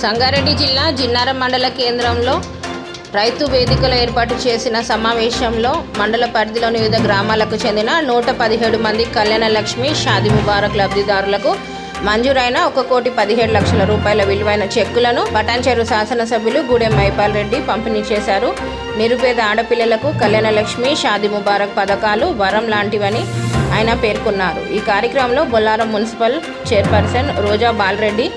సంగారెడ్డి జిల్లా జిన్నారం మండల కేంద్రంలో రైతు వేదికలో ఏర్పాటు చేసిన సమావేశంలో మండల పరిధిలోని వివిధ గ్రామాలకు చెందిన 117 మంది కళ్యాణ లక్ష్మి షాదీ ముబారక్ లబ్ధిదారులకు మంజూరైన 1,17 లక్షల రూపాయల విలువైన చెక్కులను పటాన్చెరు శాసనసభ్యులు గూడెం మైపాల్ రెడ్డి పంపిణీ చేశారు. నిరుపేద ఆడపిల్లలకు కళ్యాణ లక్ష్మి షాదీ ముబారక్ పథకాలు వరం లాంటివని ఆయన పేర్కొన్నారు. ఈ కార్యక్రమంలో బొల్లారం మున్సిపల్ చైర్పర్సన్ రోజా బాలరెడ్డి,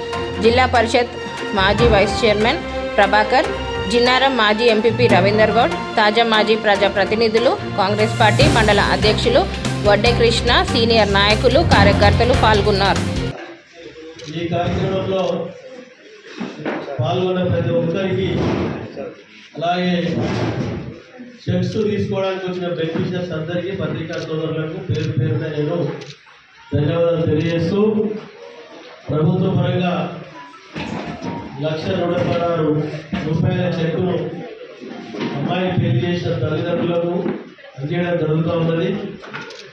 జిల్లా పరిషత్ మాజీ వైస్ చైర్మన్ ప్రభాకర్, జిన్నారం మాజీ ఎంపీపీ రవీందర్ గౌడ్, తాజా మాజీ ప్రజాప్రతినిధులు, కాంగ్రెస్ పార్టీ మండల అధ్యక్షులు వడ్డే కృష్ణ, సీనియర్ నాయకులు, కార్యకర్తలు పాల్గొన్నారు. ఈ కార్యక్రమంలో పాల్గొన్న ప్రతి ఒక్కరికి, అలాగే చెక్స్ తీసుకోవడానికి వచ్చిన బెనిఫిషియర్స్ అందరికీ, పత్రికా సోదరులకు పేరు పేరున నేను ధన్యవాదాలు తెలియజేస్తూ, ప్రభుత్వ పరంగా 1,116 రూపాయల చెక్కును అమ్మాయిని పెళ్లి చేసిన తల్లిదండ్రులకు అందించడం జరుగుతూ ఉన్నది.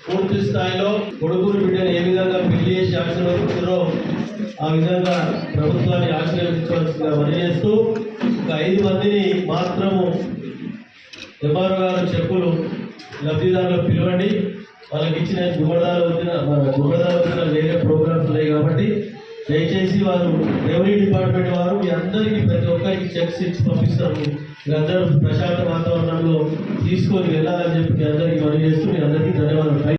పూర్తి స్థాయిలో కొడుకులు బిడ్డను ఏ విధంగా పెళ్లి చేసి ఆశీర్వదిస్తారో ఆ విధంగా ప్రభుత్వాన్ని ఆశీర్వదించవలసిందిగా పనిచేస్తూ, ఒక 5 మందిని మాత్రము ఎంఆర్ఓ గారు చెక్కులు లబ్ధిదారులకు పిలవండి. వాళ్ళకి ఇచ్చిన గుమ్మడాలు వచ్చిన వేరే ప్రోగ్రామ్స్ ఉన్నాయి కాబట్టి దయచేసి వారు రెవెన్యూ డిపార్ట్మెంట్ వారు మీ అందరికీ ప్రతి ఒక్కరికి చెక్స్ ఇచ్చి పంపిస్తాము. మీరందరూ ప్రశాంత వాతావరణంలో తీసుకొని వెళ్ళాలని చెప్పి మీ అందరికీ పనిచేస్తూ మీ అందరికీ ధన్యవాదాలు.